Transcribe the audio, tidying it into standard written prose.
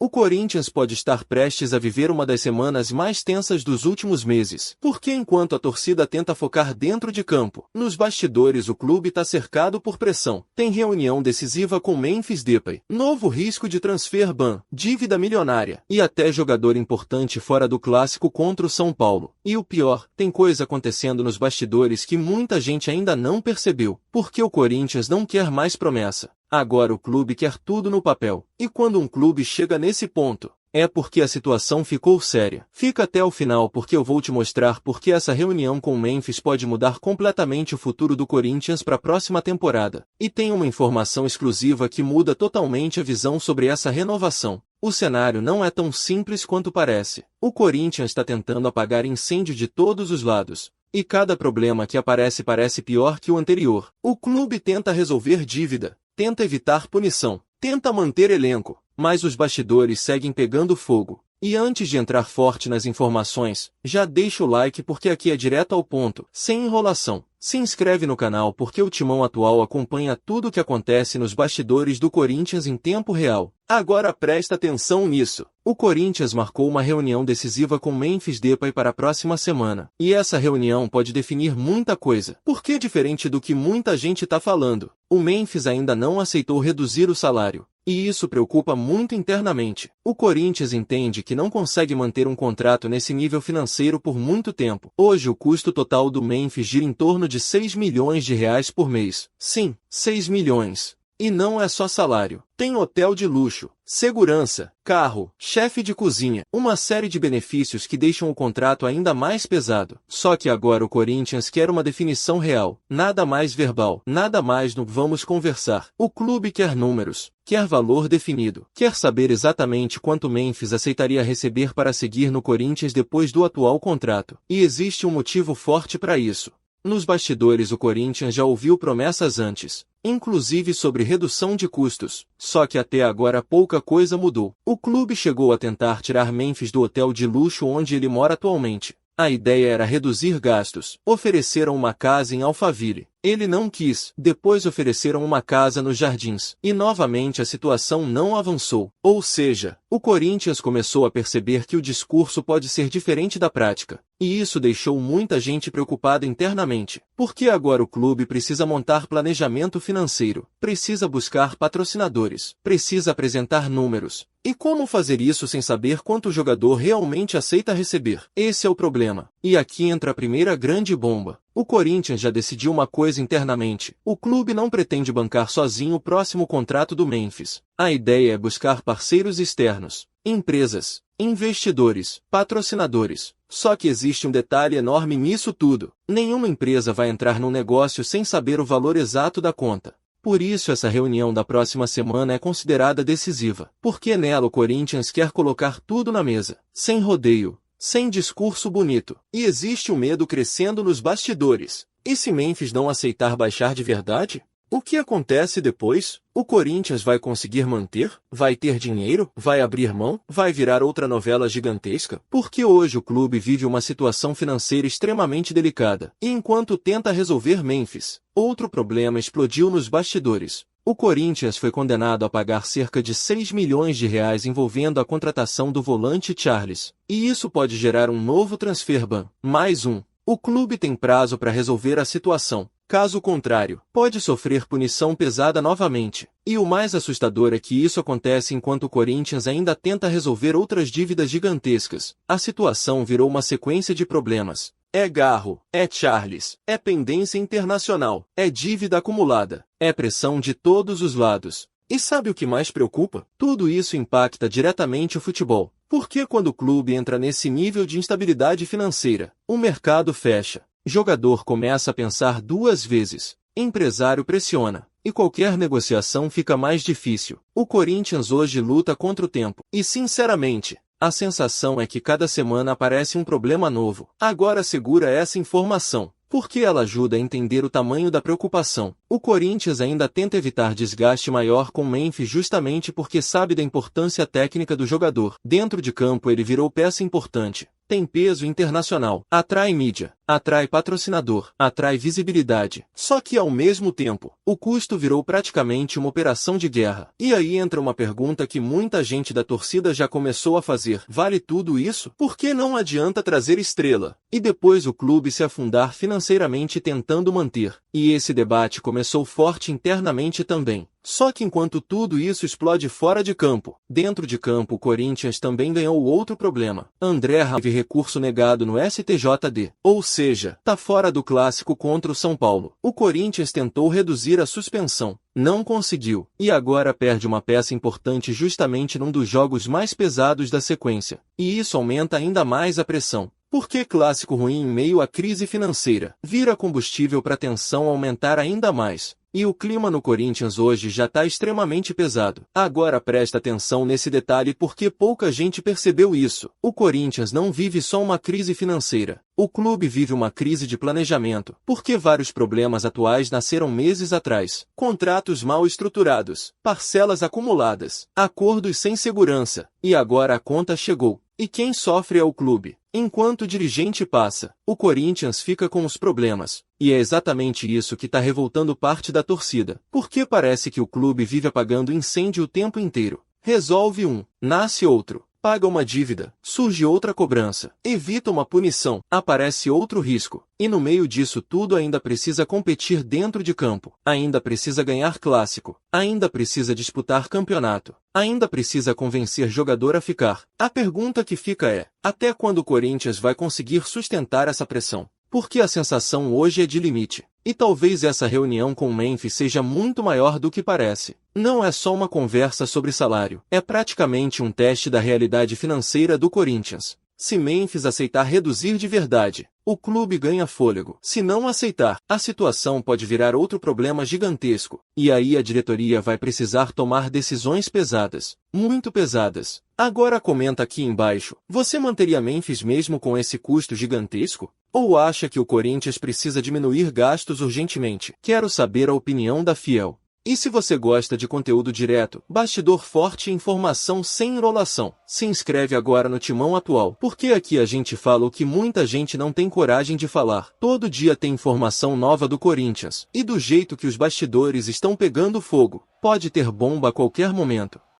O Corinthians pode estar prestes a viver uma das semanas mais tensas dos últimos meses, porque enquanto a torcida tenta focar dentro de campo, nos bastidores o clube está cercado por pressão. Tem reunião decisiva com Memphis Depay, novo risco de transfer ban, dívida milionária, e até jogador importante fora do clássico contra o São Paulo. E o pior, tem coisa acontecendo nos bastidores que muita gente ainda não percebeu, porque o Corinthians não quer mais promessa. Agora o clube quer tudo no papel. E quando um clube chega nesse ponto, é porque a situação ficou séria. Fica até o final porque eu vou te mostrar porque essa reunião com o Memphis pode mudar completamente o futuro do Corinthians para a próxima temporada. E tem uma informação exclusiva que muda totalmente a visão sobre essa renovação. O cenário não é tão simples quanto parece. O Corinthians está tentando apagar incêndio de todos os lados. E cada problema que aparece parece pior que o anterior. O clube tenta resolver dívida, tenta evitar punição, tenta manter elenco, mas os bastidores seguem pegando fogo. E antes de entrar forte nas informações, já deixa o like porque aqui é direto ao ponto, sem enrolação. Se inscreve no canal porque o timão atual acompanha tudo o que acontece nos bastidores do Corinthians em tempo real. Agora presta atenção nisso. O Corinthians marcou uma reunião decisiva com Memphis Depay para a próxima semana. E essa reunião pode definir muita coisa. Porque diferente do que muita gente está falando, o Memphis ainda não aceitou reduzir o salário. E isso preocupa muito internamente. O Corinthians entende que não consegue manter um contrato nesse nível financeiro por muito tempo. Hoje o custo total do Memphis gira em torno de 6 milhões de reais por mês. Sim, 6 milhões. E não é só salário. Tem hotel de luxo, segurança, carro, chefe de cozinha, uma série de benefícios que deixam o contrato ainda mais pesado. Só que agora o Corinthians quer uma definição real, nada mais verbal, nada mais no vamos conversar. O clube quer números, quer valor definido, quer saber exatamente quanto Memphis aceitaria receber para seguir no Corinthians depois do atual contrato. E existe um motivo forte para isso. Nos bastidores o Corinthians já ouviu promessas antes, inclusive sobre redução de custos, só que até agora pouca coisa mudou. O clube chegou a tentar tirar Memphis do hotel de luxo onde ele mora atualmente. A ideia era reduzir gastos. Ofereceram uma casa em Alphaville. Ele não quis. Depois ofereceram uma casa nos Jardins. E novamente a situação não avançou. Ou seja, o Corinthians começou a perceber que o discurso pode ser diferente da prática. E isso deixou muita gente preocupada internamente. Porque agora o clube precisa montar planejamento financeiro, precisa buscar patrocinadores, precisa apresentar números. E como fazer isso sem saber quanto o jogador realmente aceita receber? Esse é o problema. E aqui entra a primeira grande bomba. O Corinthians já decidiu uma coisa internamente. O clube não pretende bancar sozinho o próximo contrato do Memphis. A ideia é buscar parceiros externos, empresas, investidores, patrocinadores. Só que existe um detalhe enorme nisso tudo. Nenhuma empresa vai entrar num negócio sem saber o valor exato da conta. Por isso essa reunião da próxima semana é considerada decisiva. Porque nela o Corinthians quer colocar tudo na mesa, sem rodeio, sem discurso bonito. E existe um medo crescendo nos bastidores. E se Memphis não aceitar baixar de verdade? O que acontece depois? O Corinthians vai conseguir manter? Vai ter dinheiro? Vai abrir mão? Vai virar outra novela gigantesca? Porque hoje o clube vive uma situação financeira extremamente delicada. E enquanto tenta resolver Memphis, outro problema explodiu nos bastidores. O Corinthians foi condenado a pagar cerca de 6 milhões de reais envolvendo a contratação do volante Charles. E isso pode gerar um novo transfer ban. Mais um. O clube tem prazo para resolver a situação. Caso contrário, pode sofrer punição pesada novamente. E o mais assustador é que isso acontece enquanto o Corinthians ainda tenta resolver outras dívidas gigantescas. A situação virou uma sequência de problemas. É Garro, é Charles, é pendência internacional, é dívida acumulada, é pressão de todos os lados. E sabe o que mais preocupa? Tudo isso impacta diretamente o futebol. Porque quando o clube entra nesse nível de instabilidade financeira, o mercado fecha. Jogador começa a pensar duas vezes, empresário pressiona, e qualquer negociação fica mais difícil. O Corinthians hoje luta contra o tempo, e sinceramente, a sensação é que cada semana aparece um problema novo. Agora segura essa informação, porque ela ajuda a entender o tamanho da preocupação. O Corinthians ainda tenta evitar desgaste maior com Memphis justamente porque sabe da importância técnica do jogador. Dentro de campo ele virou peça importante. tem peso internacional, atrai mídia, atrai patrocinador, atrai visibilidade. Só que ao mesmo tempo, o custo virou praticamente uma operação de guerra. E aí entra uma pergunta que muita gente da torcida já começou a fazer. Vale tudo isso? Por que não adianta trazer estrela? E depois o clube se afundar financeiramente tentando manter. E esse debate começou forte internamente também. Só que enquanto tudo isso explode fora de campo, dentro de campo o Corinthians também ganhou outro problema. André teve recurso negado no STJD, ou seja, tá fora do clássico contra o São Paulo. O Corinthians tentou reduzir a suspensão, não conseguiu, e agora perde uma peça importante justamente num dos jogos mais pesados da sequência. E isso aumenta ainda mais a pressão. Porque clássico ruim em meio à crise financeira vira combustível para a tensão aumentar ainda mais. E o clima no Corinthians hoje já está extremamente pesado. Agora presta atenção nesse detalhe porque pouca gente percebeu isso. O Corinthians não vive só uma crise financeira. O clube vive uma crise de planejamento, porque vários problemas atuais nasceram meses atrás. Contratos mal estruturados, parcelas acumuladas, acordos sem segurança. E agora a conta chegou. E quem sofre é o clube. Enquanto o dirigente passa, o Corinthians fica com os problemas. E é exatamente isso que está revoltando parte da torcida. Porque parece que o clube vive apagando incêndio o tempo inteiro. Resolve um, nasce outro. Paga uma dívida, surge outra cobrança, evita uma punição, aparece outro risco. E no meio disso tudo ainda precisa competir dentro de campo, ainda precisa ganhar clássico, ainda precisa disputar campeonato, ainda precisa convencer jogador a ficar. A pergunta que fica é, até quando o Corinthians vai conseguir sustentar essa pressão? Porque a sensação hoje é de limite. E talvez essa reunião com o Memphis seja muito maior do que parece. Não é só uma conversa sobre salário. É praticamente um teste da realidade financeira do Corinthians. Se Memphis aceitar reduzir de verdade, o clube ganha fôlego. Se não aceitar, a situação pode virar outro problema gigantesco. E aí a diretoria vai precisar tomar decisões pesadas. Muito pesadas. Agora comenta aqui embaixo. Você manteria Memphis mesmo com esse custo gigantesco? Ou acha que o Corinthians precisa diminuir gastos urgentemente? Quero saber a opinião da Fiel. E se você gosta de conteúdo direto, bastidor forte e informação sem enrolação, se inscreve agora no Timão Atual, porque aqui a gente fala o que muita gente não tem coragem de falar. Todo dia tem informação nova do Corinthians, e do jeito que os bastidores estão pegando fogo, pode ter bomba a qualquer momento.